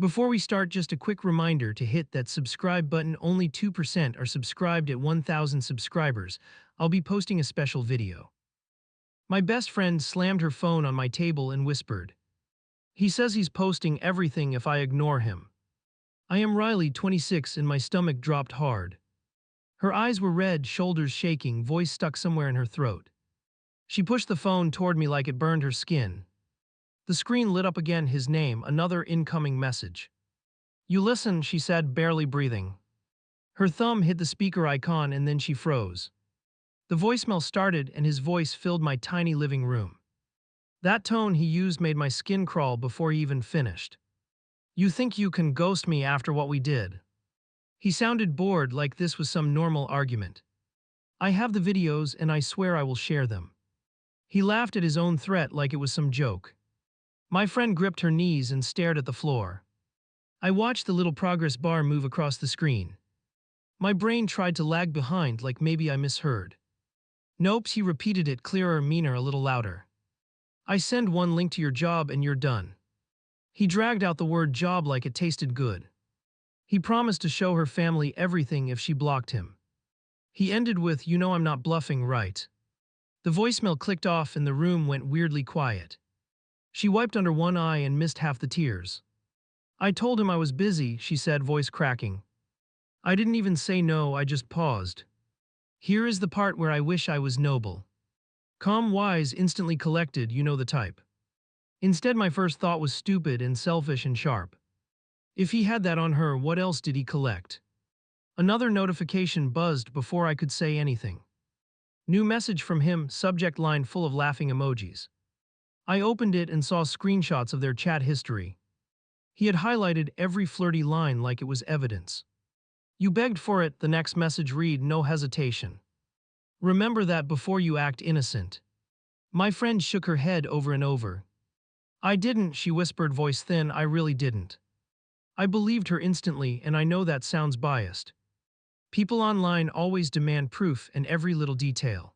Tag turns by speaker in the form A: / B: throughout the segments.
A: Before we start, just a quick reminder to hit that subscribe button. Only 2% are subscribed at 1,000 subscribers. I'll be posting a special video. My best friend slammed her phone on my table and whispered. He says he's posting everything if I ignore him. I am Riley, 26, and my stomach dropped hard. Her eyes were red, shoulders shaking, voice stuck somewhere in her throat. She pushed the phone toward me like it burned her skin. The screen lit up again, his name, another incoming message. You listen, she said, barely breathing. Her thumb hit the speaker icon and then she froze. The voicemail started and his voice filled my tiny living room. That tone he used made my skin crawl before he even finished. You think you can ghost me after what we did? He sounded bored, like this was some normal argument. I have the videos and I swear I will share them. He laughed at his own threat like it was some joke. My friend gripped her knees and stared at the floor. I watched the little progress bar move across the screen. My brain tried to lag behind, like maybe I misheard. Nope, he repeated it, clearer, meaner, a little louder. I send one link to your job and you're done. He dragged out the word job like it tasted good. He promised to show her family everything if she blocked him. He ended with, you know I'm not bluffing, right? The voicemail clicked off and the room went weirdly quiet. She wiped under one eye and missed half the tears. I told him I was busy, she said, voice cracking. I didn't even say no, I just paused. Here is the part where I wish I was noble. Calm, wise, instantly collected, you know the type. Instead, my first thought was stupid and selfish and sharp. If he had that on her, what else did he collect? Another notification buzzed before I could say anything. New message from him, subject line full of laughing emojis. I opened it and saw screenshots of their chat history. He had highlighted every flirty line like it was evidence. You begged for it, the next message read, no hesitation. Remember that before you act innocent. My friend shook her head over and over. I didn't, she whispered, voice thin, I really didn't. I believed her instantly, and I know that sounds biased. People online always demand proof and every little detail.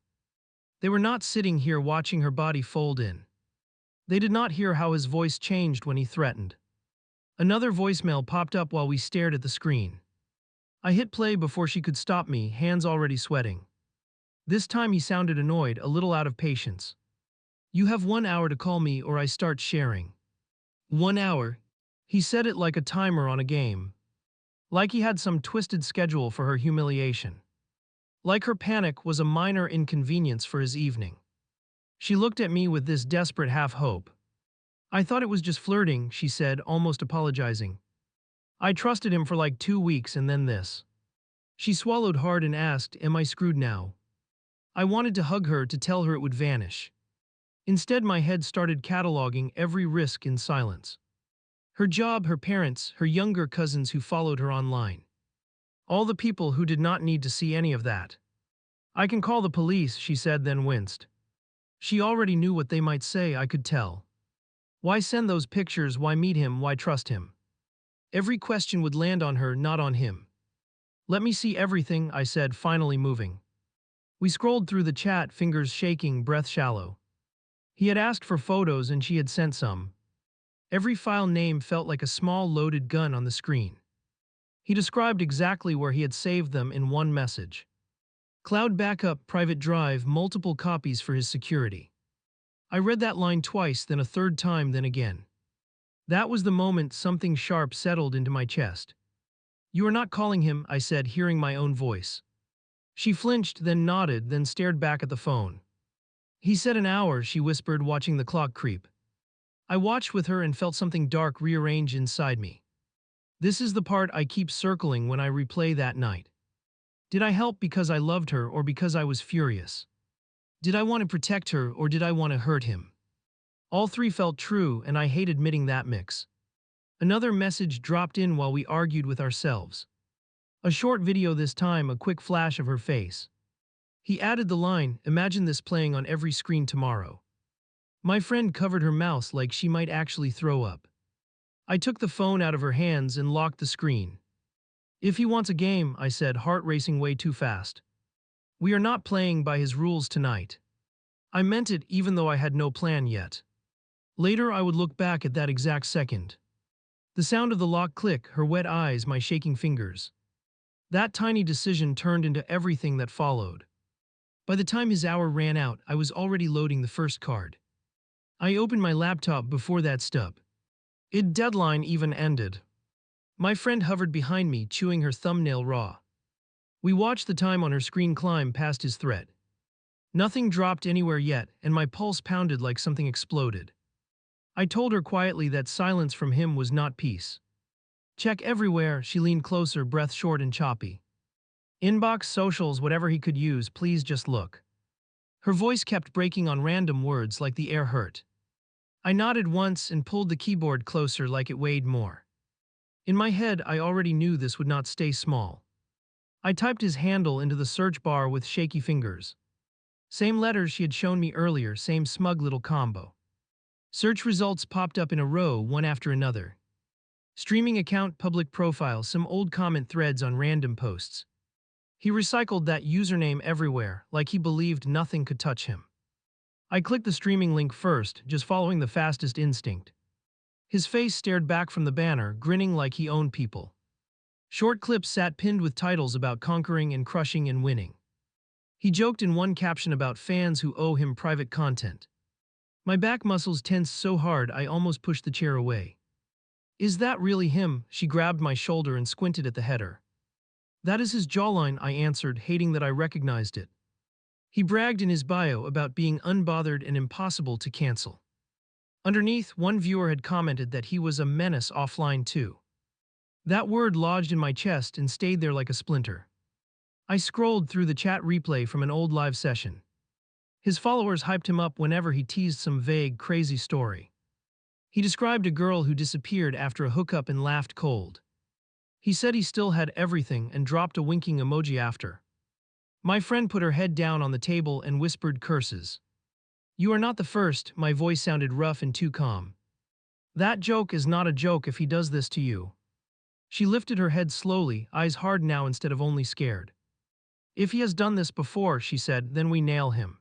A: They were not sitting here watching her body fold in. They did not hear how his voice changed when he threatened. Another voicemail popped up while we stared at the screen. I hit play before she could stop me, hands already sweating. This time he sounded annoyed, a little out of patience. You have 1 hour to call me or I start sharing. 1 hour? He said it like a timer on a game. Like he had some twisted schedule for her humiliation. Like her panic was a minor inconvenience for his evening. She looked at me with this desperate half-hope. I thought it was just flirting, she said, almost apologizing. I trusted him for like 2 weeks and then this. She swallowed hard and asked, am I screwed now? I wanted to hug her to tell her it would vanish. Instead, my head started cataloging every risk in silence. Her job, her parents, her younger cousins who followed her online. All the people who did not need to see any of that. I can call the police, she said, then winced. She already knew what they might say, I could tell. Why send those pictures, why meet him, why trust him? Every question would land on her, not on him. Let me see everything, I said, finally moving. We scrolled through the chat, fingers shaking, breath shallow. He had asked for photos and she had sent some. Every file name felt like a small loaded gun on the screen. He described exactly where he had saved them in one message. Cloud backup, private drive, multiple copies for his security. I read that line twice, then a third time, then again. That was the moment something sharp settled into my chest. You are not calling him, I said, hearing my own voice. She flinched, then nodded, then stared back at the phone. He said an hour, she whispered, watching the clock creep. I watched with her and felt something dark rearrange inside me. This is the part I keep circling when I replay that night. Did I help because I loved her or because I was furious? Did I want to protect her or did I want to hurt him? All three felt true and I hate admitting that mix. Another message dropped in while we argued with ourselves. A short video this time, a quick flash of her face. He added the line, imagine this playing on every screen tomorrow. My friend covered her mouth like she might actually throw up. I took the phone out of her hands and locked the screen. If he wants a game, I said, heart racing way too fast. We are not playing by his rules tonight. I meant it even though I had no plan yet. Later I would look back at that exact second. The sound of the lock click, her wet eyes, my shaking fingers. That tiny decision turned into everything that followed. By the time his hour ran out, I was already loading the first card. I opened my laptop before that stub. Its deadline even ended. My friend hovered behind me, chewing her thumbnail raw. We watched the time on her screen climb past his threat. Nothing dropped anywhere yet, and my pulse pounded like something exploded. I told her quietly that silence from him was not peace. Check everywhere, she leaned closer, breath short and choppy. Inbox, socials, whatever he could use, please just look. Her voice kept breaking on random words like the air hurt. I nodded once and pulled the keyboard closer like it weighed more. In my head, I already knew this would not stay small. I typed his handle into the search bar with shaky fingers. Same letters she had shown me earlier, same smug little combo. Search results popped up in a row, one after another. Streaming account, public profile, some old comment threads on random posts. He recycled that username everywhere, like he believed nothing could touch him. I clicked the streaming link first, just following the fastest instinct. His face stared back from the banner, grinning like he owned people. Short clips sat pinned with titles about conquering and crushing and winning. He joked in one caption about fans who owe him private content. My back muscles tensed so hard I almost pushed the chair away. Is that really him? She grabbed my shoulder and squinted at the header. That is his jawline, I answered, hating that I recognized it. He bragged in his bio about being unbothered and impossible to cancel. Underneath, one viewer had commented that he was a menace offline too. That word lodged in my chest and stayed there like a splinter. I scrolled through the chat replay from an old live session. His followers hyped him up whenever he teased some vague, crazy story. He described a girl who disappeared after a hookup and laughed cold. He said he still had everything and dropped a winking emoji after. My friend put her head down on the table and whispered curses. You are not the first, my voice sounded rough and too calm. That joke is not a joke if he does this to you. She lifted her head slowly, eyes hard now instead of only scared. If he has done this before, she said, then we nail him.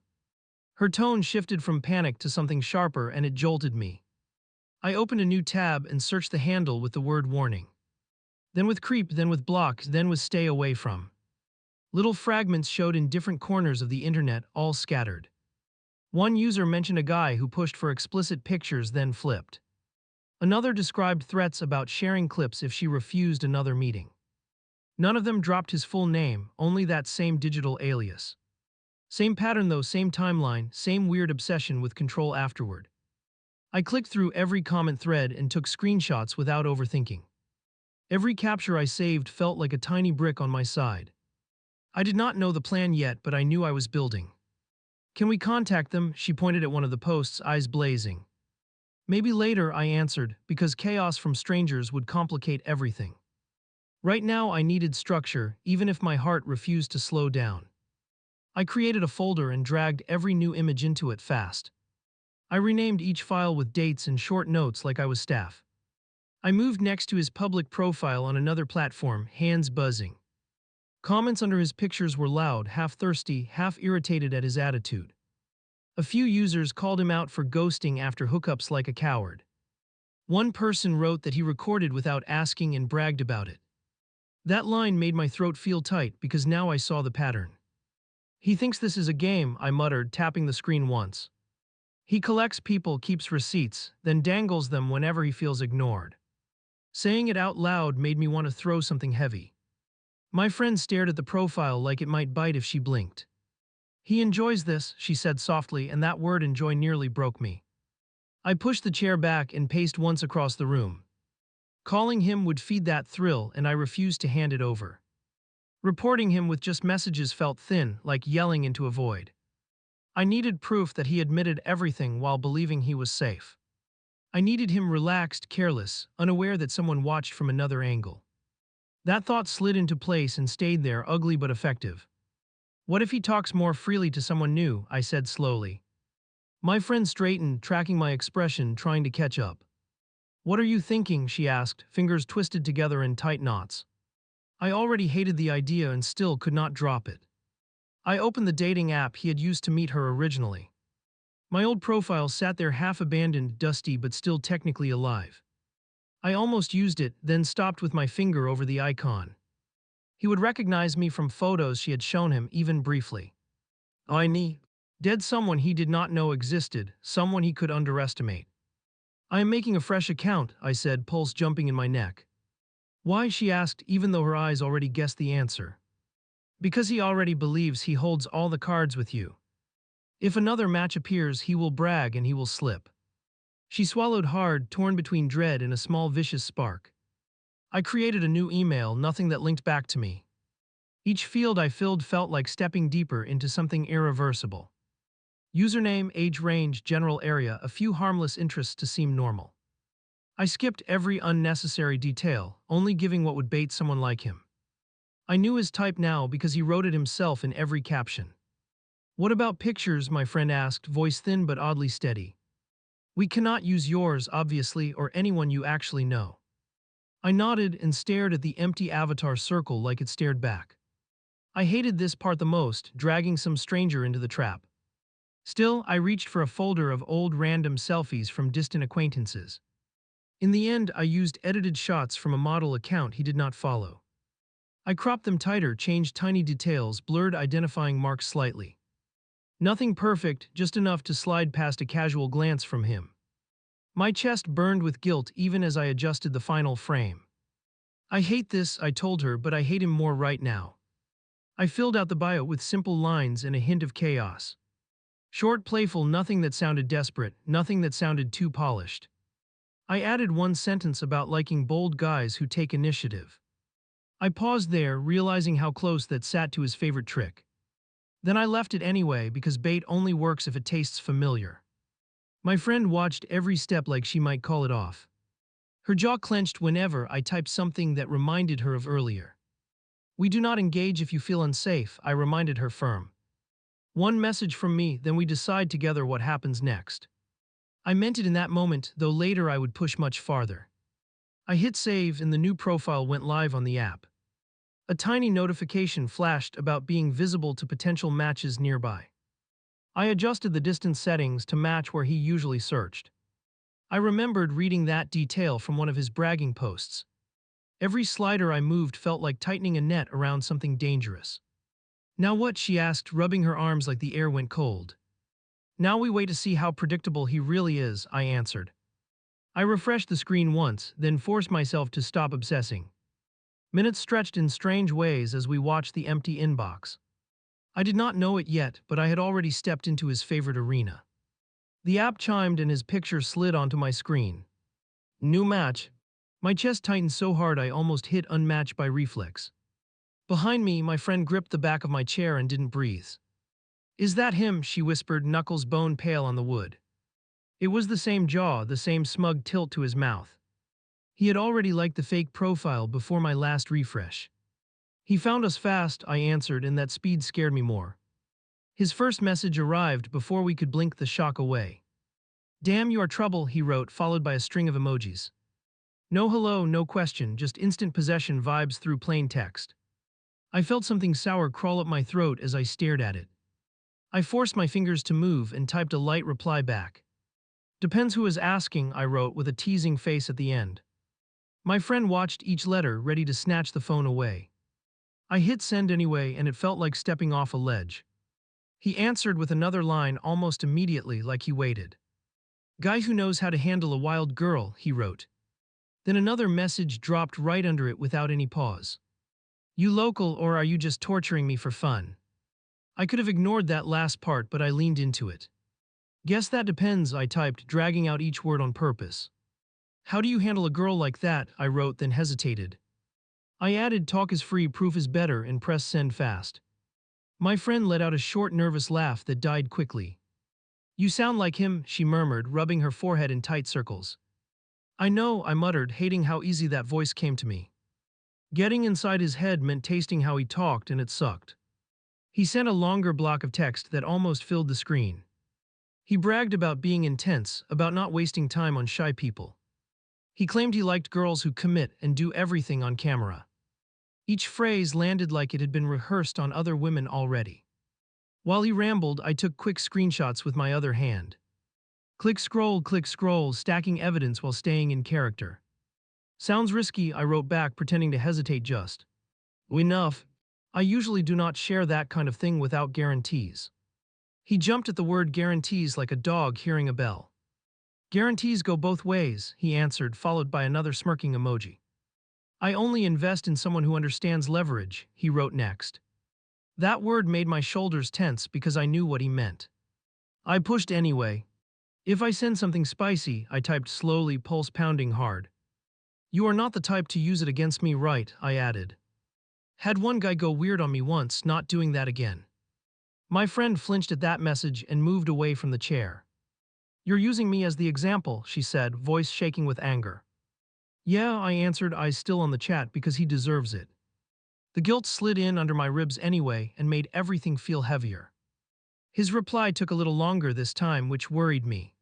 A: Her tone shifted from panic to something sharper and it jolted me. I opened a new tab and searched the handle with the word warning. Then with creep, then with block, then with stay away from. Little fragments showed in different corners of the internet, all scattered. One user mentioned a guy who pushed for explicit pictures then flipped. Another described threats about sharing clips if she refused another meeting. None of them dropped his full name, only that same digital alias. Same pattern though, same timeline, same weird obsession with control afterward. I clicked through every comment thread and took screenshots without overthinking. Every capture I saved felt like a tiny brick on my side. I did not know the plan yet, but I knew I was building. Can we contact them? She pointed at one of the posts, eyes blazing. Maybe later, I answered, because chaos from strangers would complicate everything. Right now I needed structure, even if my heart refused to slow down. I created a folder and dragged every new image into it fast. I renamed each file with dates and short notes like I was staff. I moved next to his public profile on another platform, hands buzzing. Comments under his pictures were loud, half thirsty, half irritated at his attitude. A few users called him out for ghosting after hookups like a coward. One person wrote that he recorded without asking and bragged about it. That line made my throat feel tight because now I saw the pattern. He thinks this is a game, I muttered, tapping the screen once. He collects people, keeps receipts, then dangles them whenever he feels ignored. Saying it out loud made me want to throw something heavy. My friend stared at the profile like it might bite if she blinked. He enjoys this, she said softly, and that word enjoy nearly broke me. I pushed the chair back and paced once across the room. Calling him would feed that thrill, and I refused to hand it over. Reporting him with just messages felt thin, like yelling into a void. I needed proof that he admitted everything while believing he was safe. I needed him relaxed, careless, unaware that someone watched from another angle. That thought slid into place and stayed there, ugly but effective. What if he talks more freely to someone new? I said slowly. My friend straightened, tracking my expression, trying to catch up. What are you thinking? She asked, fingers twisted together in tight knots. I already hated the idea and still could not drop it. I opened the dating app he had used to meet her originally. My old profile sat there half abandoned, dusty but still technically alive. I almost used it, then stopped with my finger over the icon. He would recognize me from photos she had shown him, even briefly. I need dead someone he did not know existed, someone he could underestimate. I am making a fresh account, I said, pulse jumping in my neck. Why, she asked, even though her eyes already guessed the answer. Because he already believes he holds all the cards with you. If another match appears, he will brag and he will slip. She swallowed hard, torn between dread and a small vicious spark. I created a new email, nothing that linked back to me. Each field I filled felt like stepping deeper into something irreversible. Username, age range, general area, a few harmless interests to seem normal. I skipped every unnecessary detail, only giving what would bait someone like him. I knew his type now because he wrote it himself in every caption. What about pictures, my friend asked, voice thin but oddly steady. We cannot use yours, obviously, or anyone you actually know. I nodded and stared at the empty avatar circle like it stared back. I hated this part the most, dragging some stranger into the trap. Still, I reached for a folder of old random selfies from distant acquaintances. In the end, I used edited shots from a model account he did not follow. I cropped them tighter, changed tiny details, blurred identifying marks slightly. Nothing perfect, just enough to slide past a casual glance from him. My chest burned with guilt even as I adjusted the final frame. I hate this, I told her, but I hate him more right now. I filled out the bio with simple lines and a hint of chaos. Short, playful, nothing that sounded desperate, nothing that sounded too polished. I added one sentence about liking bold guys who take initiative. I paused there, realizing how close that sat to his favorite trick. Then I left it anyway because bait only works if it tastes familiar. My friend watched every step like she might call it off. Her jaw clenched whenever I typed something that reminded her of earlier. We do not engage if you feel unsafe, I reminded her firm. One message from me, then we decide together what happens next. I meant it in that moment, though later I would push much farther. I hit save and the new profile went live on the app. A tiny notification flashed about being visible to potential matches nearby. I adjusted the distance settings to match where he usually searched. I remembered reading that detail from one of his bragging posts. Every slider I moved felt like tightening a net around something dangerous. Now what? She asked, rubbing her arms like the air went cold. Now we wait to see how predictable he really is, I answered. I refreshed the screen once, then forced myself to stop obsessing. Minutes stretched in strange ways as we watched the empty inbox. I did not know it yet, but I had already stepped into his favorite arena. The app chimed and his picture slid onto my screen. New match. My chest tightened so hard I almost hit unmatched by reflex. Behind me, my friend gripped the back of my chair and didn't breathe. Is that him? She whispered, knuckles bone pale on the wood. It was the same jaw, the same smug tilt to his mouth. He had already liked the fake profile before my last refresh. He found us fast, I answered, and that speed scared me more. His first message arrived before we could blink the shock away. Damn, you are trouble, he wrote, followed by a string of emojis. No hello, no question, just instant possession vibes through plain text. I felt something sour crawl up my throat as I stared at it. I forced my fingers to move and typed a light reply back. Depends who is asking, I wrote with a teasing face at the end. My friend watched each letter, ready to snatch the phone away. I hit send anyway, and it felt like stepping off a ledge. He answered with another line almost immediately, like he waited. Guy who knows how to handle a wild girl, he wrote. Then another message dropped right under it without any pause. You local, or are you just torturing me for fun? I could have ignored that last part, but I leaned into it. Guess that depends, I typed, dragging out each word on purpose. How do you handle a girl like that? I wrote, then hesitated. I added talk is free, proof is better, and pressed send fast. My friend let out a short, nervous laugh that died quickly. You sound like him, she murmured, rubbing her forehead in tight circles. I know, I muttered, hating how easy that voice came to me. Getting inside his head meant tasting how he talked, and it sucked. He sent a longer block of text that almost filled the screen. He bragged about being intense, about not wasting time on shy people. He claimed he liked girls who commit and do everything on camera. Each phrase landed like it had been rehearsed on other women already. While he rambled, I took quick screenshots with my other hand. Click scroll, stacking evidence while staying in character. Sounds risky, I wrote back, pretending to hesitate just. Enough. I usually do not share that kind of thing without guarantees. He jumped at the word guarantees like a dog hearing a bell. Guarantees go both ways, he answered, followed by another smirking emoji. I only invest in someone who understands leverage, he wrote next. That word made my shoulders tense because I knew what he meant. I pushed anyway. If I send something spicy, I typed slowly, pulse pounding hard. You are not the type to use it against me, right? I added. Had one guy go weird on me once, not doing that again. My friend flinched at that message and moved away from the chair. You're using me as the example, she said, voice shaking with anger. Yeah, I answered, eyes still on the chat, because he deserves it. The guilt slid in under my ribs anyway and made everything feel heavier. His reply took a little longer this time, which worried me.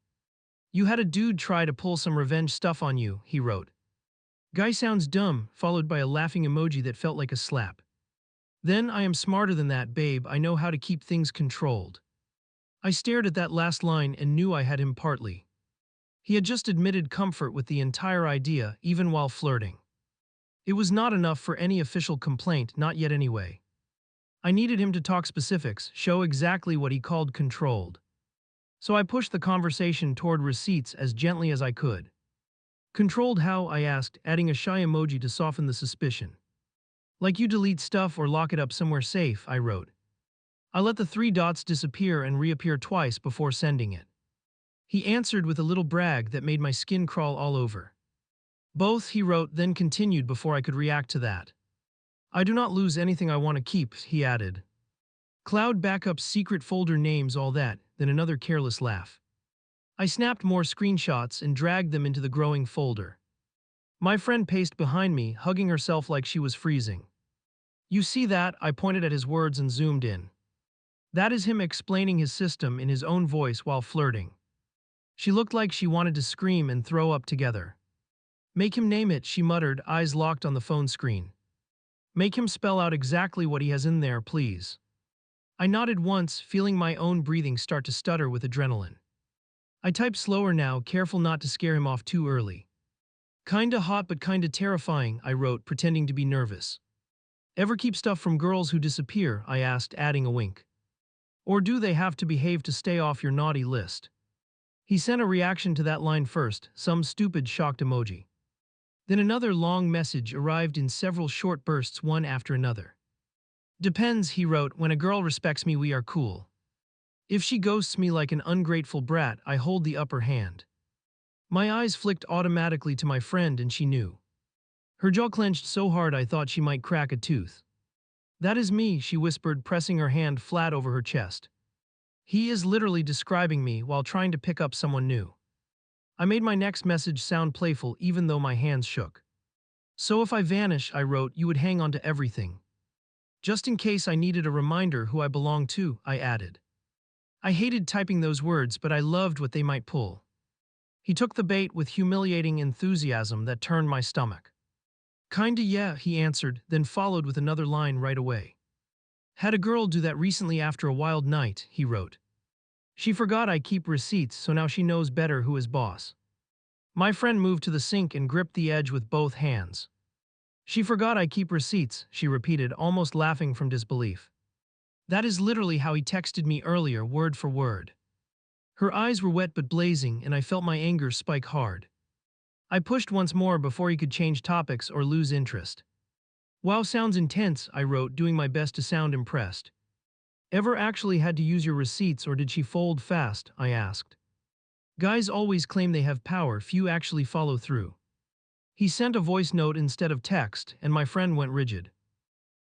A: You had a dude try to pull some revenge stuff on you, he wrote. Guy sounds dumb, followed by a laughing emoji that felt like a slap. Then I am smarter than that, babe, I know how to keep things controlled. I stared at that last line and knew I had him partly. He had just admitted comfort with the entire idea, even while flirting. It was not enough for any official complaint, not yet anyway. I needed him to talk specifics, show exactly what he called controlled. So I pushed the conversation toward receipts as gently as I could. Controlled how? I asked, adding a shy emoji to soften the suspicion. Like you delete stuff or lock it up somewhere safe, I wrote. I let the 3 dots disappear and reappear twice before sending it. He answered with a little brag that made my skin crawl all over. Both, he wrote, then continued before I could react to that. I do not lose anything I want to keep, he added. Cloud backup, secret folder names, all that, then another careless laugh. I snapped more screenshots and dragged them into the growing folder. My friend paced behind me, hugging herself like she was freezing. You see that? I pointed at his words and zoomed in. That is him explaining his system in his own voice while flirting. She looked like she wanted to scream and throw up together. Make him name it, she muttered, eyes locked on the phone screen. Make him spell out exactly what he has in there, please. I nodded once, feeling my own breathing start to stutter with adrenaline. I typed slower now, careful not to scare him off too early. Kinda hot but kinda terrifying, I wrote, pretending to be nervous. Ever keep stuff from girls who disappear? I asked, adding a wink. Or do they have to behave to stay off your naughty list? He sent a reaction to that line first, some stupid shocked emoji. Then another long message arrived in several short bursts, one after another. Depends, he wrote, when a girl respects me we are cool. If she ghosts me like an ungrateful brat, I hold the upper hand. My eyes flicked automatically to my friend and she knew. Her jaw clenched so hard I thought she might crack a tooth. That is me, she whispered, pressing her hand flat over her chest. He is literally describing me while trying to pick up someone new. I made my next message sound playful even though my hands shook. So if I vanish, I wrote, you would hang on to everything. Just in case I needed a reminder who I belong to, I added. I hated typing those words, but I loved what they might pull. He took the bait with humiliating enthusiasm that turned my stomach. Kinda yeah, he answered, then followed with another line right away. Had a girl do that recently after a wild night, he wrote. She forgot I keep receipts, so now she knows better who is boss. My friend moved to the sink and gripped the edge with both hands. She forgot I keep receipts, she repeated, almost laughing from disbelief. That is literally how he texted me earlier, word for word. Her eyes were wet but blazing, and I felt my anger spike hard. I pushed once more before he could change topics or lose interest. Wow, sounds intense, I wrote, doing my best to sound impressed. Ever actually had to use your receipts or did she fold fast? I asked. Guys always claim they have power, few actually follow through. He sent a voice note instead of text, and my friend went rigid.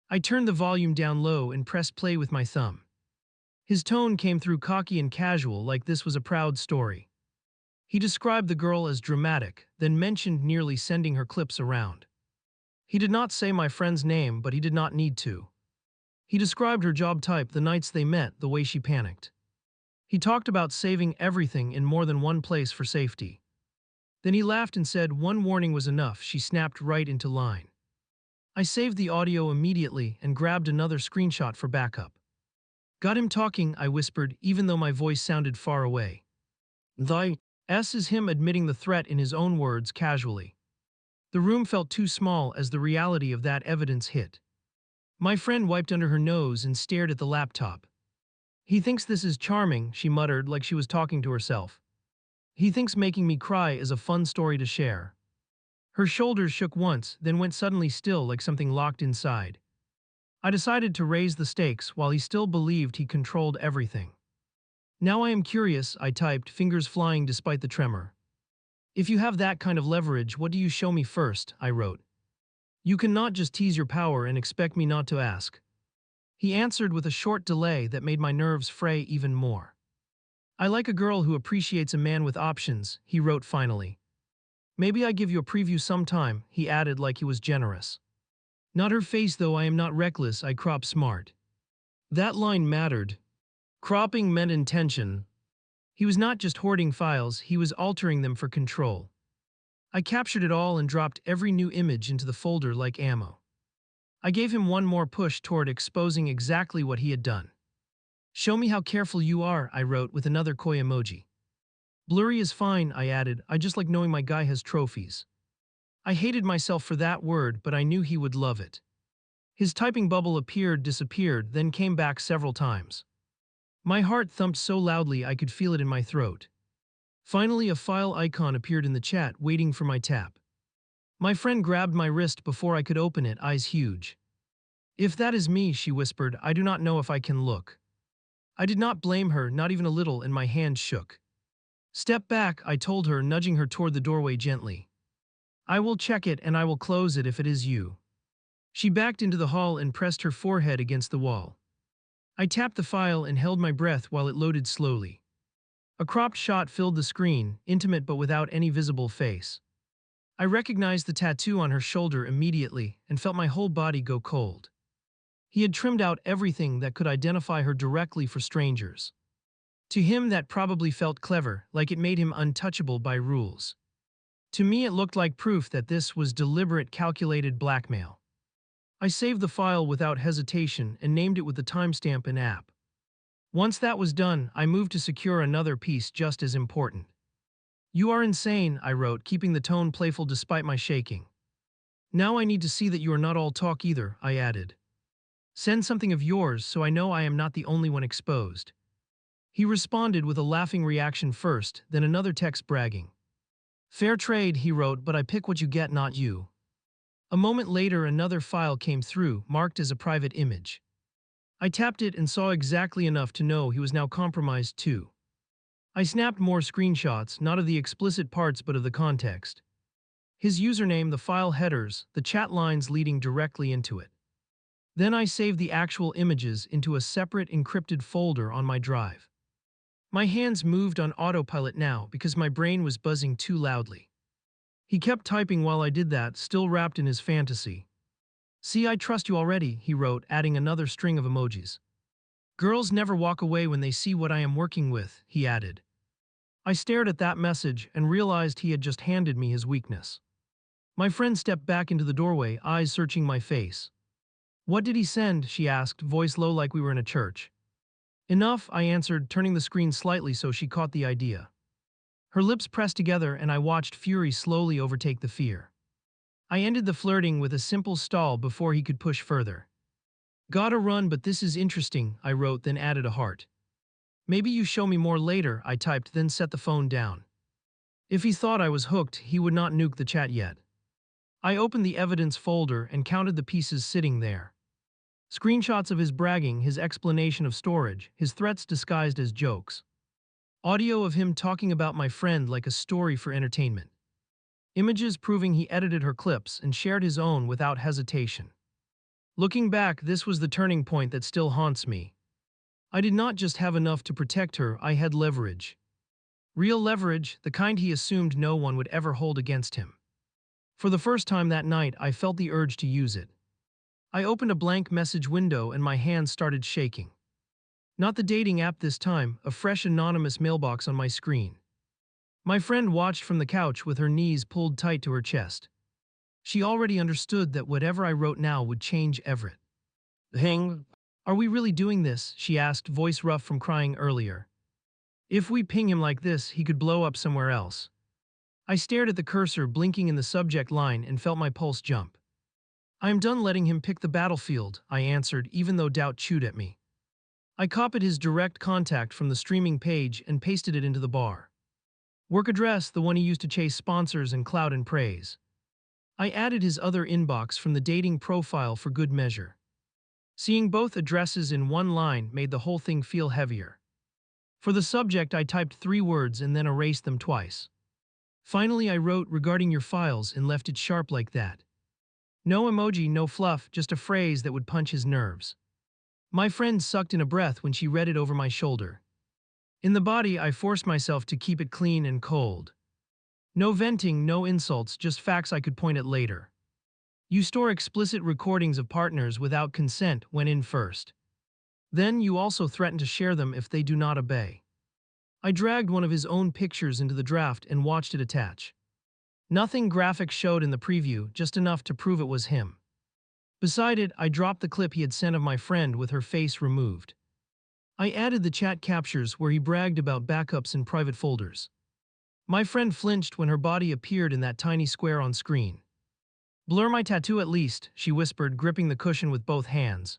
A: I turned the volume down low and pressed play with my thumb. His tone came through cocky and casual, like this was a proud story. He described the girl as dramatic, then mentioned nearly sending her clips around. He did not say my friend's name, but he did not need to. He described her job type, the nights they met, the way she panicked. He talked about saving everything in more than one place for safety. Then he laughed and said one warning was enough. She snapped right into line. I saved the audio immediately and grabbed another screenshot for backup. Got him talking, I whispered, even though my voice sounded far away. The S is him admitting the threat in his own words casually. The room felt too small as the reality of that evidence hit. My friend wiped under her nose and stared at the laptop. He thinks this is charming, she muttered like she was talking to herself. He thinks making me cry is a fun story to share. Her shoulders shook once, then went suddenly still like something locked inside. I decided to raise the stakes while he still believed he controlled everything. Now I am curious, I typed, fingers flying despite the tremor. If you have that kind of leverage, what do you show me first? I wrote. You cannot just tease your power and expect me not to ask. He answered with a short delay that made my nerves fray even more. I like a girl who appreciates a man with options, he wrote finally. Maybe I give you a preview sometime, he added like he was generous. Not her face though, I am not reckless, I crop smart. That line mattered. Cropping meant intention. He was not just hoarding files, he was altering them for control. I captured it all and dropped every new image into the folder like ammo. I gave him one more push toward exposing exactly what he had done. Show me how careful you are, I wrote with another koi emoji. Blurry is fine, I added, I just like knowing my guy has trophies. I hated myself for that word, but I knew he would love it. His typing bubble appeared, disappeared, then came back several times. My heart thumped so loudly I could feel it in my throat. Finally, a file icon appeared in the chat, waiting for my tap. My friend grabbed my wrist before I could open it, eyes huge. If that is me, she whispered, I do not know if I can look. I did not blame her, not even a little, and my hand shook. Step back, I told her, nudging her toward the doorway gently. I will check it and I will close it if it is you. She backed into the hall and pressed her forehead against the wall. I tapped the file and held my breath while it loaded slowly. A cropped shot filled the screen, intimate but without any visible face. I recognized the tattoo on her shoulder immediately and felt my whole body go cold. He had trimmed out everything that could identify her directly for strangers. To him that probably felt clever, like it made him untouchable by rules. To me it looked like proof that this was deliberate, calculated blackmail. I saved the file without hesitation and named it with the timestamp and app. Once that was done, I moved to secure another piece just as important. You are insane, I wrote, keeping the tone playful despite my shaking. Now I need to see that you are not all talk either, I added. Send something of yours so I know I am not the only one exposed. He responded with a laughing reaction first, then another text bragging. Fair trade, he wrote, but I pick what you get, not you. A moment later, another file came through, marked as a private image. I tapped it and saw exactly enough to know he was now compromised too. I snapped more screenshots, not of the explicit parts but of the context. His username, the file headers, the chat lines leading directly into it. Then I saved the actual images into a separate encrypted folder on my drive. My hands moved on autopilot now because my brain was buzzing too loudly. He kept typing while I did that, still wrapped in his fantasy. See, I trust you already, he wrote, adding another string of emojis. Girls never walk away when they see what I am working with, he added. I stared at that message and realized he had just handed me his weakness. My friend stepped back into the doorway, eyes searching my face. What did he send? She asked, voice low like we were in a church. Enough, I answered, turning the screen slightly so she caught the idea. Her lips pressed together and I watched fury slowly overtake the fear. I ended the flirting with a simple stall before he could push further. Gotta run, but this is interesting, I wrote, then added a heart. Maybe you show me more later, I typed, then set the phone down. If he thought I was hooked, he would not nuke the chat yet. I opened the evidence folder and counted the pieces sitting there. Screenshots of his bragging, his explanation of storage, his threats disguised as jokes. Audio of him talking about my friend like a story for entertainment. Images proving he edited her clips and shared his own without hesitation. Looking back, this was the turning point that still haunts me. I did not just have enough to protect her, I had leverage. Real leverage, the kind he assumed no one would ever hold against him. For the first time that night, I felt the urge to use it. I opened a blank message window and my hands started shaking. Not the dating app this time, a fresh anonymous mailbox on my screen. My friend watched from the couch with her knees pulled tight to her chest. She already understood that whatever I wrote now would change Everett. Hang. Are we really doing this? She asked, voice rough from crying earlier. If we ping him like this, he could blow up somewhere else. I stared at the cursor blinking in the subject line and felt my pulse jump. I am done letting him pick the battlefield, I answered, even though doubt chewed at me. I copied his direct contact from the streaming page and pasted it into the bar. Work address, the one he used to chase sponsors and clout and praise. I added his other inbox from the dating profile for good measure. Seeing both addresses in one line made the whole thing feel heavier. For the subject, I typed 3 words and then erased them twice. Finally, I wrote regarding your files and left it sharp like that. No emoji, no fluff, just a phrase that would punch his nerves. My friend sucked in a breath when she read it over my shoulder. In the body, I forced myself to keep it clean and cold. No venting, no insults, just facts I could point at later. You store explicit recordings of partners without consent when in first. Then you also threaten to share them if they do not obey. I dragged one of his own pictures into the draft and watched it attach. Nothing graphic showed in the preview, just enough to prove it was him. Beside it, I dropped the clip he had sent of my friend with her face removed. I added the chat captures where he bragged about backups in private folders. My friend flinched when her body appeared in that tiny square on screen. Blur my tattoo at least, she whispered, gripping the cushion with both hands.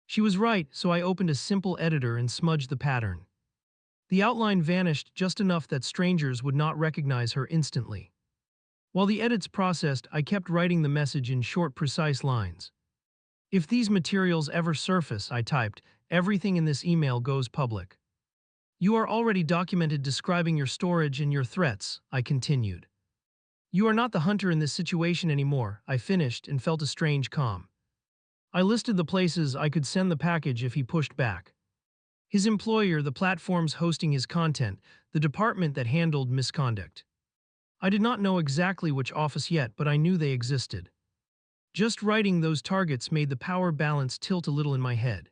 A: She was right, so I opened a simple editor and smudged the pattern. The outline vanished just enough that strangers would not recognize her instantly. While the edits processed, I kept writing the message in short, precise lines. If these materials ever surface, I typed, everything in this email goes public. You are already documented describing your storage and your threats, I continued. You are not the hunter in this situation anymore, I finished and felt a strange calm. I listed the places I could send the package if he pushed back. His employer, the platforms hosting his content, the department that handled misconduct. I did not know exactly which office yet, but I knew they existed. Just writing those targets made the power balance tilt a little in my head.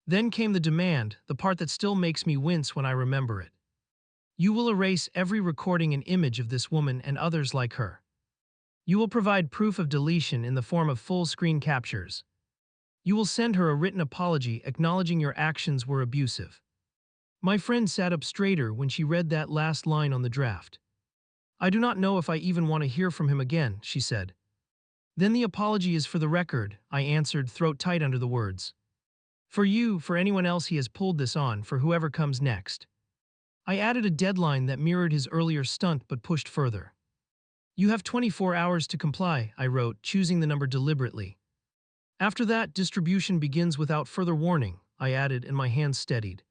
A: Then came the demand, the part that still makes me wince when I remember it. You will erase every recording and image of this woman and others like her. You will provide proof of deletion in the form of full screen captures. You will send her a written apology acknowledging your actions were abusive. My friend sat up straighter when she read that last line on the draft. I do not know if I even want to hear from him again, she said. Then the apology is for the record, I answered, throat tight under the words. For you, for anyone else he has pulled this on, for whoever comes next. I added a deadline that mirrored his earlier stunt but pushed further. You have 24 hours to comply, I wrote, choosing the number deliberately. After that, distribution begins without further warning, I added, and my hands steadied.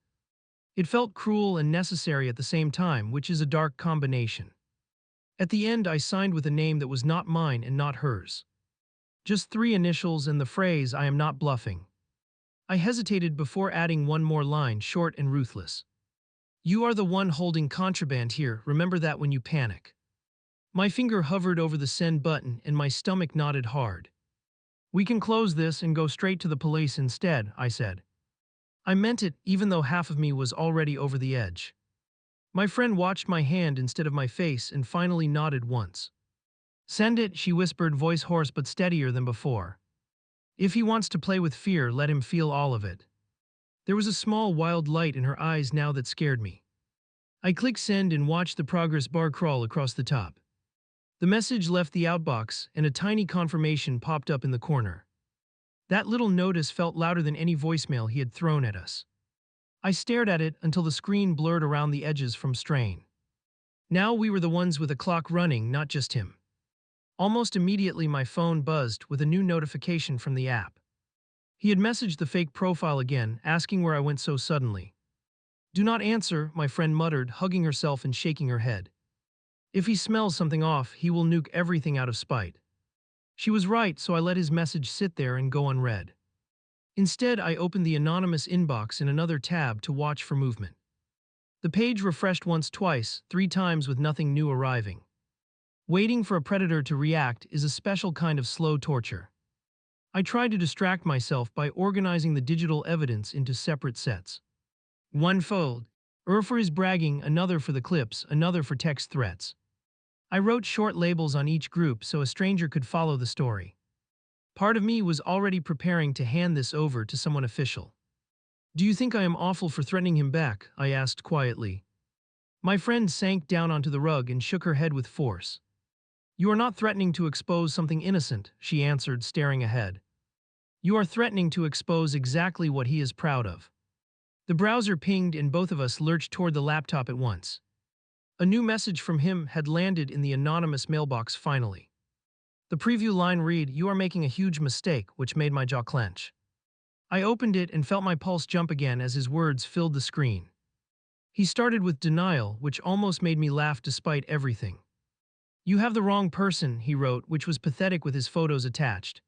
A: It felt cruel and necessary at the same time, which is a dark combination. At the end, I signed with a name that was not mine and not hers. Just 3 initials and the phrase, I am not bluffing. I hesitated before adding one more line, short and ruthless. You are the one holding contraband here, remember that when you panic. My finger hovered over the send button and my stomach knotted hard. We can close this and go straight to the police instead, I said. I meant it, even though half of me was already over the edge. My friend watched my hand instead of my face and finally nodded once. Send it, she whispered, voice hoarse but steadier than before. If he wants to play with fear, let him feel all of it. There was a small wild light in her eyes now that scared me. I clicked send and watched the progress bar crawl across the top. The message left the outbox and a tiny confirmation popped up in the corner. That little notice felt louder than any voicemail he had thrown at us. I stared at it until the screen blurred around the edges from strain. Now we were the ones with the clock running, not just him. Almost immediately my phone buzzed with a new notification from the app. He had messaged the fake profile again, asking where I went so suddenly. Do not answer, my friend muttered, hugging herself and shaking her head. If he smells something off, he will nuke everything out of spite. She was right, so I let his message sit there and go unread. Instead, I opened the anonymous inbox in another tab to watch for movement. The page refreshed once, twice, 3 times with nothing new arriving. Waiting for a predator to react is a special kind of slow torture. I tried to distract myself by organizing the digital evidence into separate sets. One fold, for his bragging, another for the clips, another for text threats. I wrote short labels on each group so a stranger could follow the story. Part of me was already preparing to hand this over to someone official. Do you think I am awful for threatening him back? I asked quietly. My friend sank down onto the rug and shook her head with force. You are not threatening to expose something innocent, she answered, staring ahead. You are threatening to expose exactly what he is proud of. The browser pinged and both of us lurched toward the laptop at once. A new message from him had landed in the anonymous mailbox finally. The preview line read, "You are making a huge mistake," which made my jaw clench. I opened it and felt my pulse jump again as his words filled the screen. He started with denial, which almost made me laugh despite everything. "You have the wrong person," he wrote, which was pathetic with his photos attached.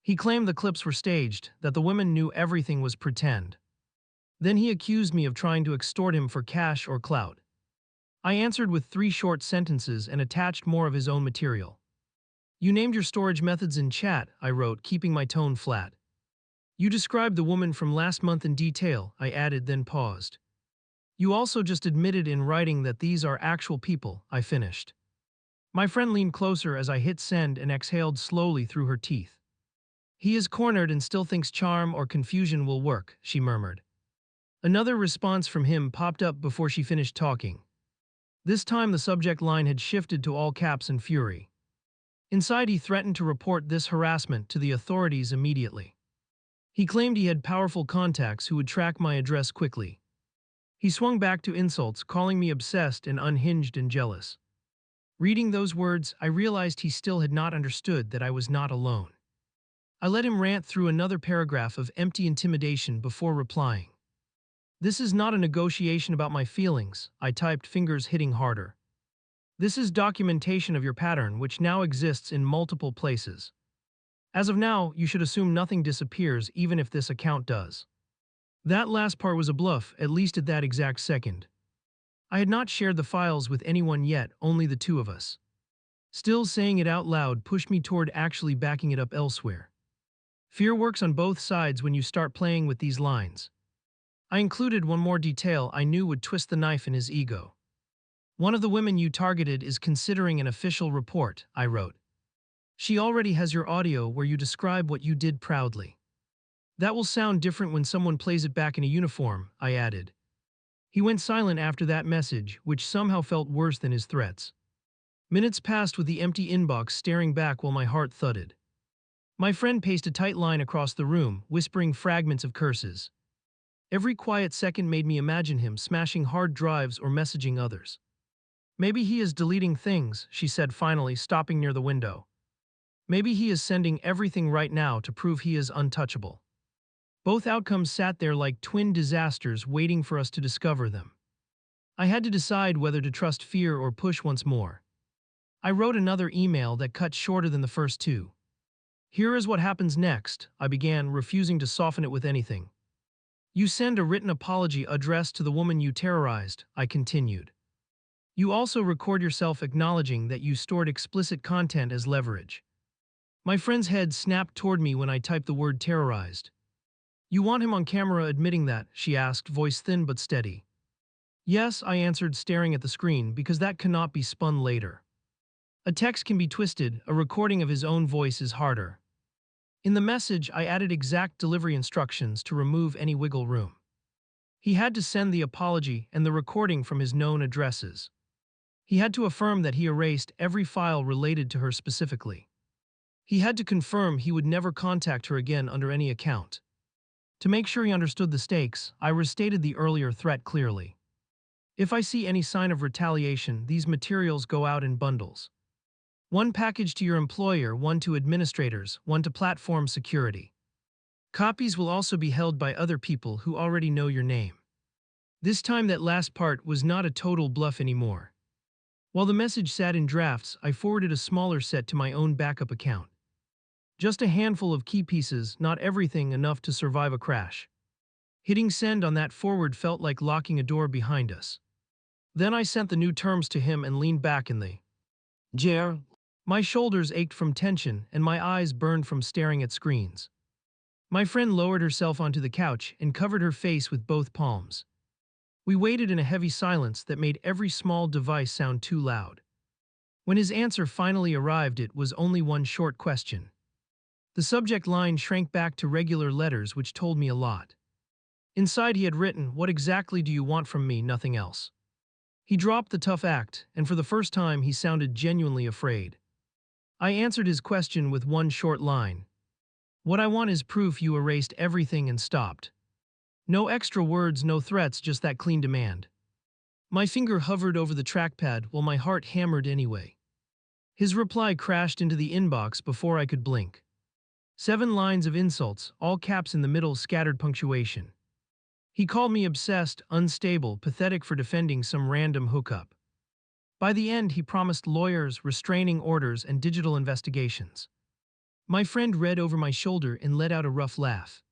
A: He claimed the clips were staged, that the women knew everything was pretend. Then he accused me of trying to extort him for cash or clout. I answered with 3 short sentences and attached more of his own material. "You named your storage methods in chat," I wrote, keeping my tone flat. "You described the woman from last month in detail," I added, then paused. "You also just admitted in writing that these are actual people," I finished. My friend leaned closer as I hit send and exhaled slowly through her teeth. "He is cornered and still thinks charm or confusion will work," she murmured. Another response from him popped up before she finished talking. This time the subject line had shifted to all caps and fury. Inside, he threatened to report this harassment to the authorities immediately. He claimed he had powerful contacts who would track my address quickly. He swung back to insults, calling me obsessed and unhinged and jealous. Reading those words, I realized he still had not understood that I was not alone. I let him rant through another paragraph of empty intimidation before replying. "This is not a negotiation about my feelings," I typed, fingers hitting harder. "This is documentation of your pattern, which now exists in multiple places. As of now, you should assume nothing disappears, even if this account does." That last part was a bluff, at least at that exact second. I had not shared the files with anyone yet, only the two of us. Still, saying it out loud pushed me toward actually backing it up elsewhere. Fear works on both sides when you start playing with these lines. I included one more detail I knew would twist the knife in his ego. "One of the women you targeted is considering an official report," I wrote. "She already has your audio where you describe what you did proudly. That will sound different when someone plays it back in a uniform," I added. He went silent after that message, which somehow felt worse than his threats. Minutes passed with the empty inbox staring back while my heart thudded. My friend paced a tight line across the room, whispering fragments of curses. Every quiet second made me imagine him smashing hard drives or messaging others. "Maybe he is deleting things," she said finally, stopping near the window. "Maybe he is sending everything right now to prove he is untouchable." Both outcomes sat there like twin disasters waiting for us to discover them. I had to decide whether to trust fear or push once more. I wrote another email that cut shorter than the first two. "Here is what happens next," I began, refusing to soften it with anything. "You send a written apology addressed to the woman you terrorized," I continued. "You also record yourself acknowledging that you stored explicit content as leverage." My friend's head snapped toward me when I typed the word terrorized. "You want him on camera admitting that?" she asked, voice thin but steady. "Yes," I answered, staring at the screen, "because that cannot be spun later. A text can be twisted, a recording of his own voice is harder." In the message, I added exact delivery instructions to remove any wiggle room. He had to send the apology and the recording from his known addresses. He had to affirm that he erased every file related to her specifically. He had to confirm he would never contact her again under any account. To make sure he understood the stakes, I restated the earlier threat clearly. "If I see any sign of retaliation, these materials go out in bundles. One package to your employer, one to administrators, one to platform security. Copies will also be held by other people who already know your name." This time that last part was not a total bluff anymore. While the message sat in drafts, I forwarded a smaller set to my own backup account. Just a handful of key pieces, not everything enough to survive a crash. Hitting send on that forward felt like locking a door behind us. Then I sent the new terms to him and leaned back in the chair. My shoulders ached from tension and my eyes burned from staring at screens. My friend lowered herself onto the couch and covered her face with both palms. We waited in a heavy silence that made every small device sound too loud. When his answer finally arrived, it was only one short question. The subject line shrank back to regular letters, which told me a lot. Inside he had written, "What exactly do you want from me? Nothing else." He dropped the tough act, and for the first time he sounded genuinely afraid. I answered his question with one short line. What I want is proof you erased everything and stopped. No extra words, no threats, just that clean demand. My finger hovered over the trackpad while my heart hammered anyway. His reply crashed into the inbox before I could blink. 7 lines of insults, all caps in the middle, scattered punctuation. He called me obsessed, unstable, pathetic for defending some random hookup. By the end, he promised lawyers, restraining orders, and digital investigations. My friend read over my shoulder and let out a rough laugh.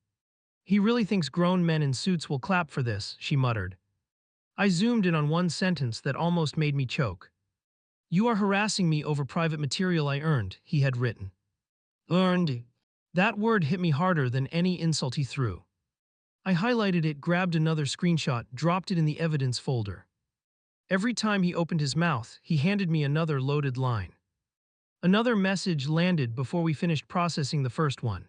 A: He really thinks grown men in suits will clap for this, she muttered. I zoomed in on one sentence that almost made me choke. You are harassing me over private material I earned, he had written. Earned? That word hit me harder than any insult he threw. I highlighted it, grabbed another screenshot, dropped it in the evidence folder. Every time he opened his mouth, he handed me another loaded line. Another message landed before we finished processing the first one.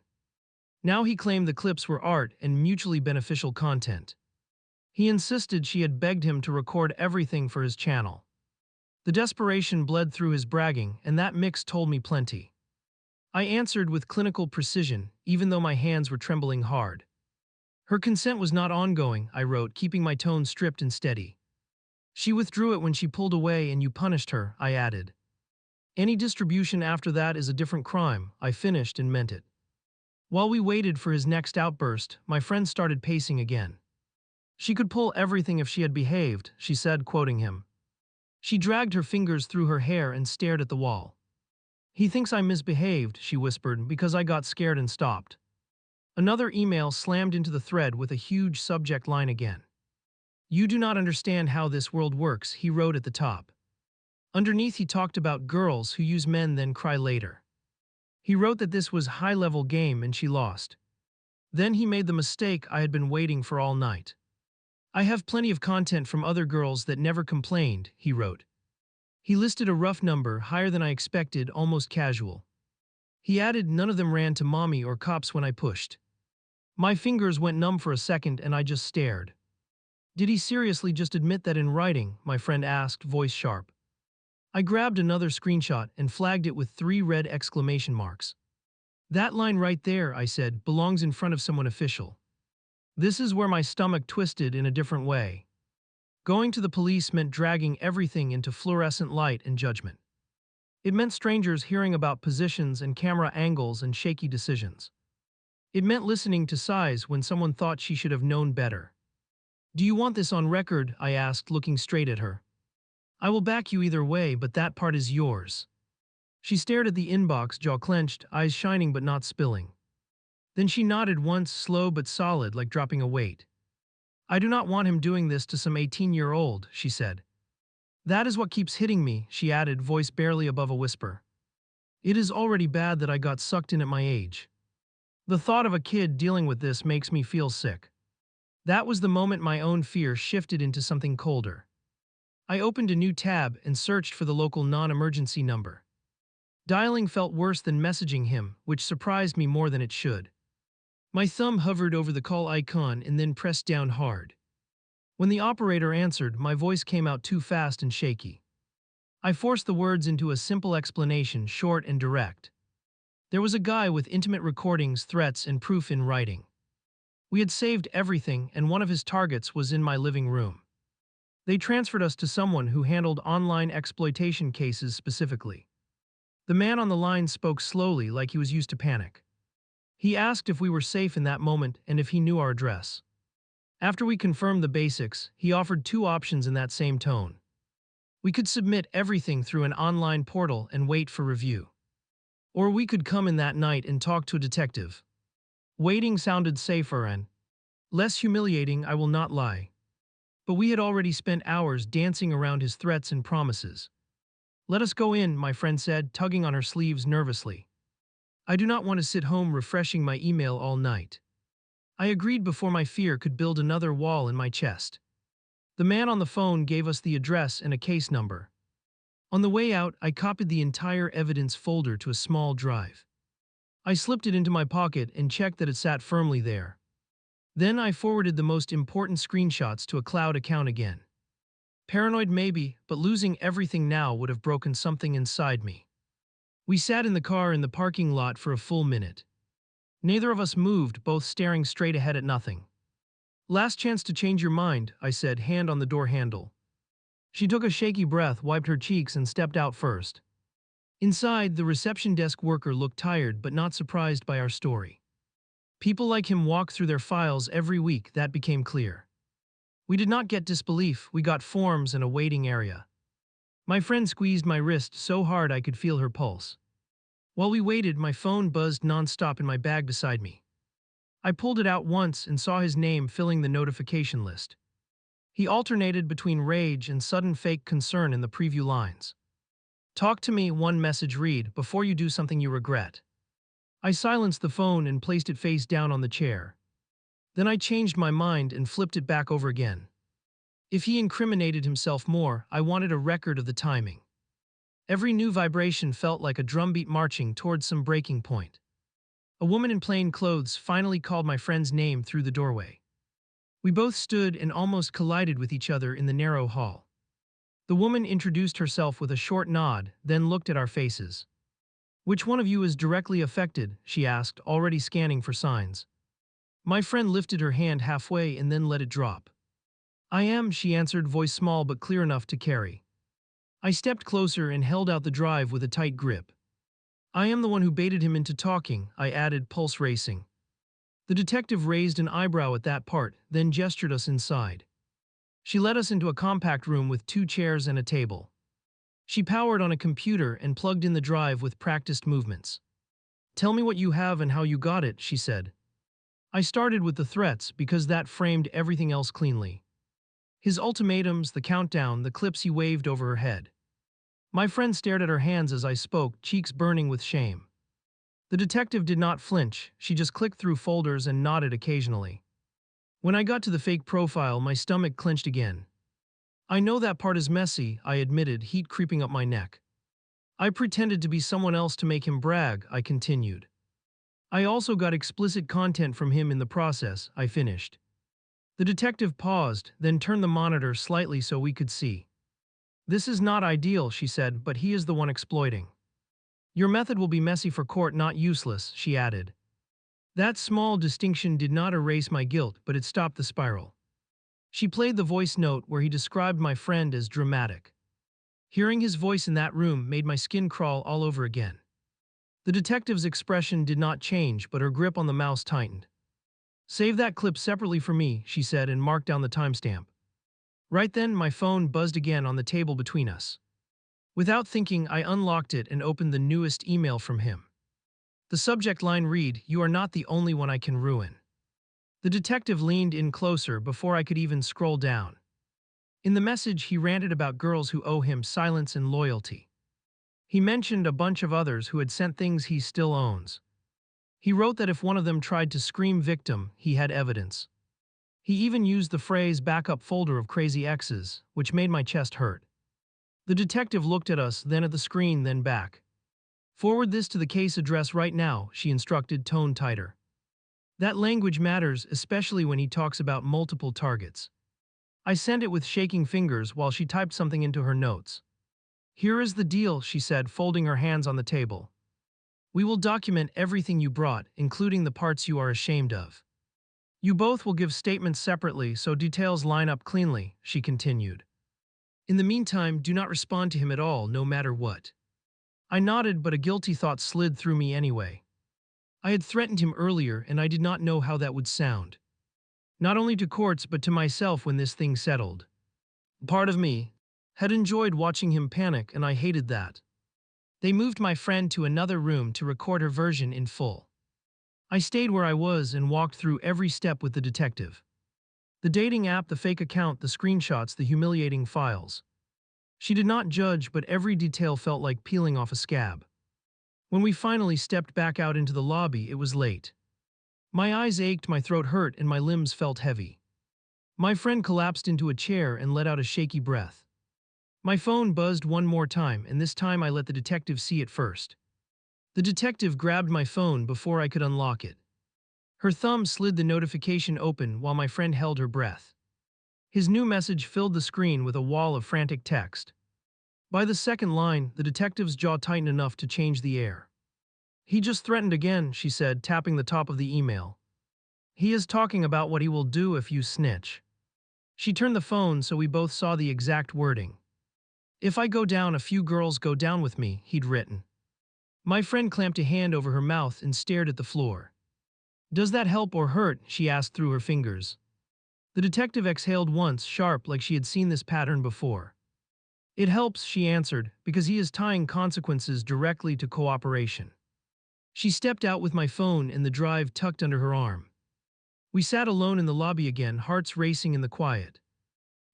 A: Now he claimed the clips were art and mutually beneficial content. He insisted she had begged him to record everything for his channel. The desperation bled through his bragging, and that mix told me plenty. I answered with clinical precision, even though my hands were trembling hard. Her consent was not ongoing, I wrote, keeping my tone stripped and steady. She withdrew it when she pulled away and you punished her, I added. Any distribution after that is a different crime, I finished and meant it. While we waited for his next outburst, my friend started pacing again. She could pull everything if she had behaved, she said, quoting him. She dragged her fingers through her hair and stared at the wall. He thinks I misbehaved, she whispered, because I got scared and stopped. Another email slammed into the thread with a huge subject line again. You do not understand how this world works, he wrote at the top. Underneath he talked about girls who use men then cry later. He wrote that this was high-level game and she lost. Then he made the mistake I had been waiting for all night. I have plenty of content from other girls that never complained, he wrote. He listed a rough number, higher than I expected, almost casual. He added none of them ran to mommy or cops when I pushed. My fingers went numb for a second and I just stared. Did he seriously just admit that in writing? My friend asked, voice sharp. I grabbed another screenshot and flagged it with 3 red exclamation marks. That line right there, I said, belongs in front of someone official. This is where my stomach twisted in a different way. Going to the police meant dragging everything into fluorescent light and judgment. It meant strangers hearing about positions and camera angles and shaky decisions. It meant listening to sighs when someone thought she should have known better. Do you want this on record? I asked, looking straight at her. I will back you either way, but that part is yours. She stared at the inbox, jaw clenched, eyes shining but not spilling. Then she nodded once, slow but solid, like dropping a weight. I do not want him doing this to some 18-year-old, she said. That is what keeps hitting me, she added, voice barely above a whisper. It is already bad that I got sucked in at my age. The thought of a kid dealing with this makes me feel sick. That was the moment my own fear shifted into something colder. I opened a new tab and searched for the local non-emergency number. Dialing felt worse than messaging him, which surprised me more than it should. My thumb hovered over the call icon and then pressed down hard. When the operator answered, my voice came out too fast and shaky. I forced the words into a simple explanation, short and direct. There was a guy with intimate recordings, threats, and proof in writing. We had saved everything, and one of his targets was in my living room. They transferred us to someone who handled online exploitation cases specifically. The man on the line spoke slowly, like he was used to panic. He asked if we were safe in that moment and if he knew our address. After we confirmed the basics, he offered 2 options in that same tone. We could submit everything through an online portal and wait for review. Or we could come in that night and talk to a detective. Waiting sounded safer and less humiliating, I will not lie. But we had already spent hours dancing around his threats and promises. Let us go in, my friend said, tugging on her sleeves nervously. I do not want to sit home refreshing my email all night. I agreed before my fear could build another wall in my chest. The man on the phone gave us the address and a case number. On the way out, I copied the entire evidence folder to a small drive. I slipped it into my pocket and checked that it sat firmly there. Then I forwarded the most important screenshots to a cloud account again. Paranoid maybe, but losing everything now would have broken something inside me. We sat in the car in the parking lot for a full minute. Neither of us moved, both staring straight ahead at nothing. Last chance to change your mind, I said, hand on the door handle. She took a shaky breath, wiped her cheeks, and stepped out first. Inside, the reception desk worker looked tired but not surprised by our story. People like him walk through their files every week, that became clear. We did not get disbelief, we got forms and a waiting area. My friend squeezed my wrist so hard I could feel her pulse. While we waited, my phone buzzed nonstop in my bag beside me. I pulled it out once and saw his name filling the notification list. He alternated between rage and sudden fake concern in the preview lines. Talk to me, one message read, before you do something you regret. I silenced the phone and placed it face down on the chair. Then I changed my mind and flipped it back over again. If he incriminated himself more, I wanted a record of the timing. Every new vibration felt like a drumbeat marching towards some breaking point. A woman in plain clothes finally called my friend's name through the doorway. We both stood and almost collided with each other in the narrow hall. The woman introduced herself with a short nod, then looked at our faces. "Which one of you is directly affected?" she asked, already scanning for signs. My friend lifted her hand halfway and then let it drop. "I am," she answered, voice small but clear enough to carry. I stepped closer and held out the drive with a tight grip. "I am the one who baited him into talking," I added, pulse racing. The detective raised an eyebrow at that part, then gestured us inside. She led us into a compact room with 2 chairs and a table. She powered on a computer and plugged in the drive with practiced movements. "Tell me what you have and how you got it," she said. I started with the threats because that framed everything else cleanly. His ultimatums, the countdown, the clips he waved over her head. My friend stared at her hands as I spoke, cheeks burning with shame. The detective did not flinch, she just clicked through folders and nodded occasionally. When I got to the fake profile, my stomach clenched again. "I know that part is messy," I admitted, heat creeping up my neck. "I pretended to be someone else to make him brag," I continued. "I also got explicit content from him in the process," I finished. The detective paused, then turned the monitor slightly so we could see. "This is not ideal," she said, "but he is the one exploiting. Your method will be messy for court, not useless," she added. That small distinction did not erase my guilt, but it stopped the spiral. She played the voice note where he described my friend as dramatic. Hearing his voice in that room made my skin crawl all over again. The detective's expression did not change, but her grip on the mouse tightened. "Save that clip separately for me," she said, and marked down the timestamp. Right then, my phone buzzed again on the table between us. Without thinking, I unlocked it and opened the newest email from him. The subject line read, "You are not the only one I can ruin." The detective leaned in closer before I could even scroll down. In the message, he ranted about girls who owe him silence and loyalty. He mentioned a bunch of others who had sent things he still owns. He wrote that if one of them tried to scream victim, he had evidence. He even used the phrase backup folder of crazy exes, which made my chest hurt. The detective looked at us, then at the screen, then back. "Forward this to the case address right now," she instructed, tone tighter. "That language matters, especially when he talks about multiple targets." I sent it with shaking fingers while she typed something into her notes. "Here is the deal," she said, folding her hands on the table. "We will document everything you brought, including the parts you are ashamed of. You both will give statements separately so details line up cleanly," she continued. "In the meantime, do not respond to him at all, no matter what." I nodded, but a guilty thought slid through me anyway. I had threatened him earlier, and I did not know how that would sound. Not only to courts, but to myself when this thing settled. Part of me had enjoyed watching him panic, and I hated that. They moved my friend to another room to record her version in full. I stayed where I was and walked through every step with the detective. The dating app, the fake account, the screenshots, the humiliating files. She did not judge, but every detail felt like peeling off a scab. When we finally stepped back out into the lobby, it was late. My eyes ached, my throat hurt, and my limbs felt heavy. My friend collapsed into a chair and let out a shaky breath. My phone buzzed one more time, and this time I let the detective see it first. The detective grabbed my phone before I could unlock it. Her thumb slid the notification open while my friend held her breath. His new message filled the screen with a wall of frantic text. By the second line, the detective's jaw tightened enough to change the air. "He just threatened again," she said, tapping the top of the email. "He is talking about what he will do if you snitch." She turned the phone so we both saw the exact wording. "If I go down, a few girls go down with me," he'd written. My friend clamped a hand over her mouth and stared at the floor. "Does that help or hurt?" she asked through her fingers. The detective exhaled once, sharp, like she had seen this pattern before. "It helps," she answered, "because he is tying consequences directly to cooperation." She stepped out with my phone and the drive tucked under her arm. We sat alone in the lobby again, hearts racing in the quiet.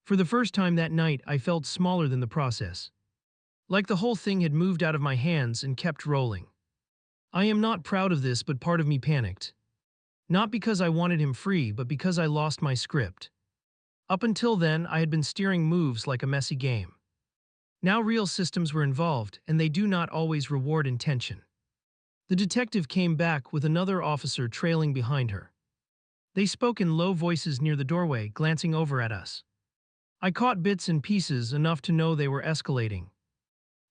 A: For the first time that night, I felt smaller than the process. Like the whole thing had moved out of my hands and kept rolling. I am not proud of this, but part of me panicked. Not because I wanted him free, but because I lost my script. Up until then, I had been steering moves like a messy game. Now real systems were involved, and they do not always reward intention. The detective came back with another officer trailing behind her. They spoke in low voices near the doorway, glancing over at us. I caught bits and pieces enough to know they were escalating.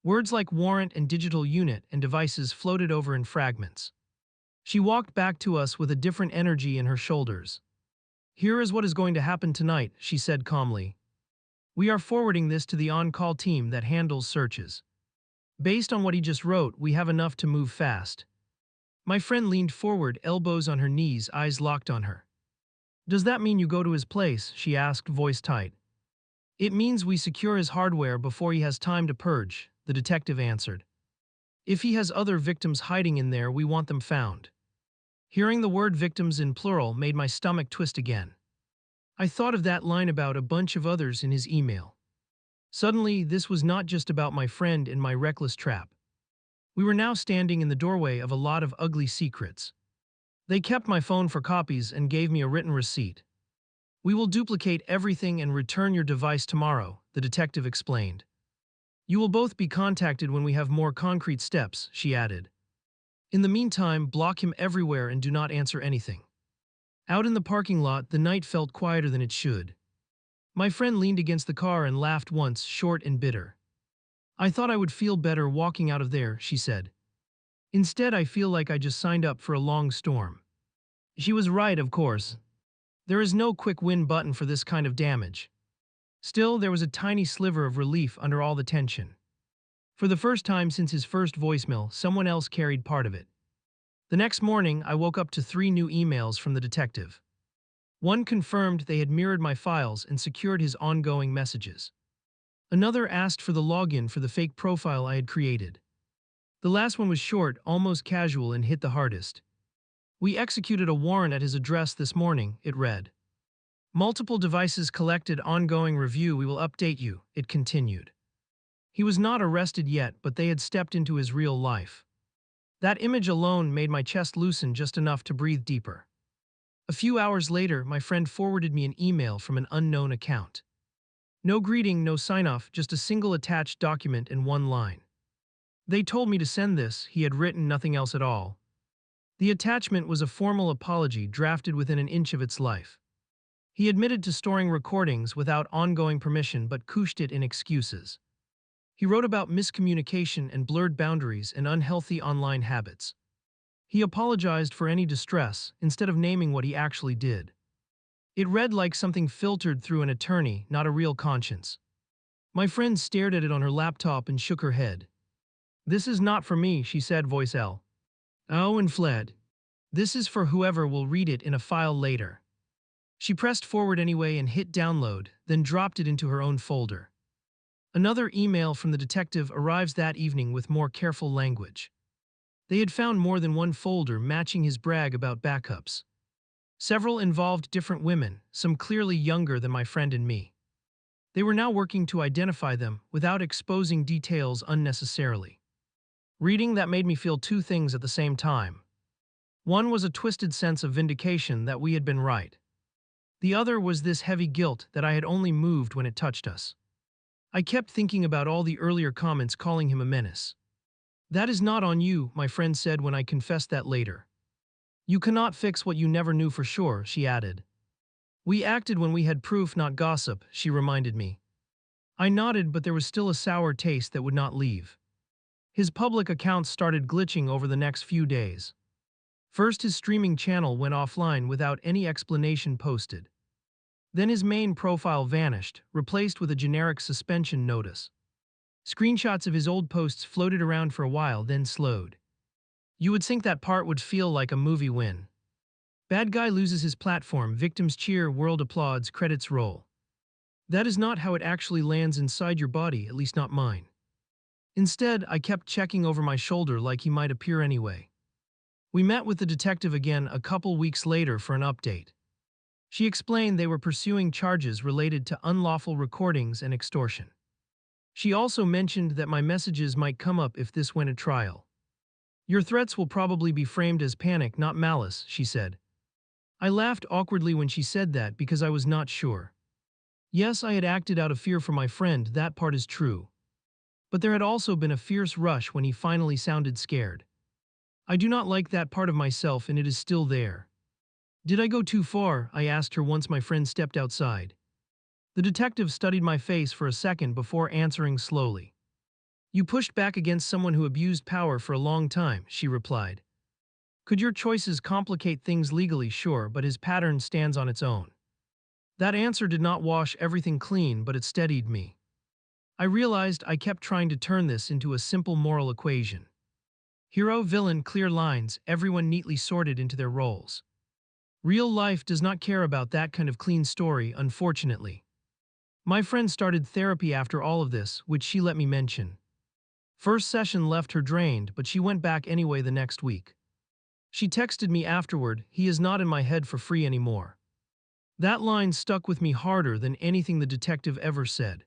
A: Words like warrant and digital unit and devices floated over in fragments. She walked back to us with a different energy in her shoulders. "Here is what is going to happen tonight," she said calmly. "We are forwarding this to the on-call team that handles searches. Based on what he just wrote, we have enough to move fast." My friend leaned forward, elbows on her knees, eyes locked on her. "Does that mean you go to his place?" she asked, voice tight. "It means we secure his hardware before he has time to purge," the detective answered. "If he has other victims hiding in there, we want them found." Hearing the word victims in plural made my stomach twist again. I thought of that line about a bunch of others in his email. Suddenly, this was not just about my friend and my reckless trap. We were now standing in the doorway of a lot of ugly secrets. They kept my phone for copies and gave me a written receipt. "We will duplicate everything and return your device tomorrow," the detective explained. "You will both be contacted when we have more concrete steps," she added. "In the meantime, block him everywhere and do not answer anything." Out in the parking lot, the night felt quieter than it should. My friend leaned against the car and laughed once, short and bitter. "I thought I would feel better walking out of there," she said. "Instead, I feel like I just signed up for a long storm." She was right, of course. There is no quick win button for this kind of damage. Still, there was a tiny sliver of relief under all the tension. For the first time since his first voicemail, someone else carried part of it. The next morning, I woke up to 3 new emails from the detective. One confirmed they had mirrored my files and secured his ongoing messages. Another asked for the login for the fake profile I had created. The last one was short, almost casual, and hit the hardest. "We executed a warrant at his address this morning," it read. "Multiple devices collected, ongoing review, we will update you," it continued. He was not arrested yet, but they had stepped into his real life. That image alone made my chest loosen just enough to breathe deeper. A few hours later, my friend forwarded me an email from an unknown account. No greeting, no sign-off, just a single attached document in one line. "They told me to send this," he had written, nothing else at all. The attachment was a formal apology drafted within an inch of its life. He admitted to storing recordings without ongoing permission but couched it in excuses. He wrote about miscommunication and blurred boundaries and unhealthy online habits. He apologized for any distress instead of naming what he actually did. It read like something filtered through an attorney, not a real conscience. My friend stared at it on her laptop and shook her head. "This is not for me," she said, voice L. Oh, and fled. "This is for whoever will read it in a file later." She pressed forward anyway and hit download, then dropped it into her own folder. Another email from the detective arrives that evening with more careful language. They had found more than one folder matching his brag about backups. Several involved different women, some clearly younger than my friend and me. They were now working to identify them without exposing details unnecessarily. Reading that made me feel 2 things at the same time. One was a twisted sense of vindication that we had been right. The other was this heavy guilt that I had only moved when it touched us. I kept thinking about all the earlier comments calling him a menace. "That is not on you," my friend said when I confessed that later. "You cannot fix what you never knew for sure," she added. We acted when we had proof, not gossip, she reminded me. I nodded, but there was still a sour taste that would not leave. His public accounts started glitching over the next few days. First, his streaming channel went offline without any explanation posted. Then his main profile vanished, replaced with a generic suspension notice. Screenshots of his old posts floated around for a while, then slowed. You would think that part would feel like a movie win. Bad guy loses his platform, victims cheer, world applauds, credits roll. That is not how it actually lands inside your body, at least not mine. Instead, I kept checking over my shoulder like he might appear anyway. We met with the detective again a couple weeks later for an update. She explained they were pursuing charges related to unlawful recordings and extortion. She also mentioned that my messages might come up if this went to trial. Your threats will probably be framed as panic, not malice, she said. I laughed awkwardly when she said that because I was not sure. Yes, I had acted out of fear for my friend, that part is true. But there had also been a fierce rush when he finally sounded scared. I do not like that part of myself, and it is still there. Did I go too far? I asked her once my friend stepped outside. The detective studied my face for a second before answering slowly. You pushed back against someone who abused power for a long time, she replied. Could your choices complicate things legally? Sure, but his pattern stands on its own. That answer did not wash everything clean, but it steadied me. I realized I kept trying to turn this into a simple moral equation. Hero, villain, clear lines, everyone neatly sorted into their roles. Real life does not care about that kind of clean story, unfortunately. My friend started therapy after all of this, which she let me mention. First session left her drained, but she went back anyway the next week. She texted me afterward, he is not in my head for free anymore. That line stuck with me harder than anything the detective ever said.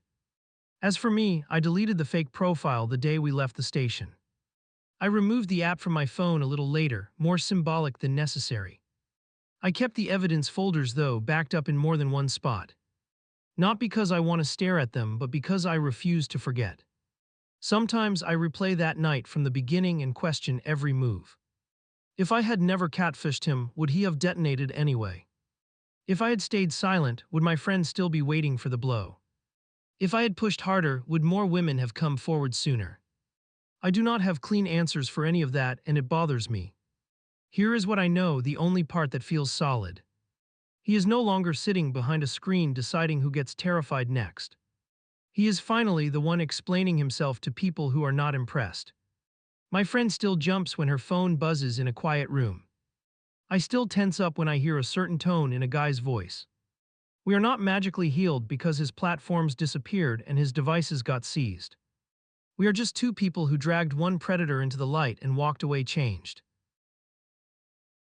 A: As for me, I deleted the fake profile the day we left the station. I removed the app from my phone a little later, more symbolic than necessary. I kept the evidence folders though, backed up in more than one spot. Not because I want to stare at them, but because I refuse to forget. Sometimes I replay that night from the beginning and question every move. If I had never catfished him, would he have detonated anyway? If I had stayed silent, would my friend still be waiting for the blow? If I had pushed harder, would more women have come forward sooner? I do not have clean answers for any of that, and it bothers me. Here is what I know, the only part that feels solid. He is no longer sitting behind a screen deciding who gets terrified next. He is finally the one explaining himself to people who are not impressed. My friend still jumps when her phone buzzes in a quiet room. I still tense up when I hear a certain tone in a guy's voice. We are not magically healed because his platforms disappeared and his devices got seized. We are just two people who dragged one predator into the light and walked away changed.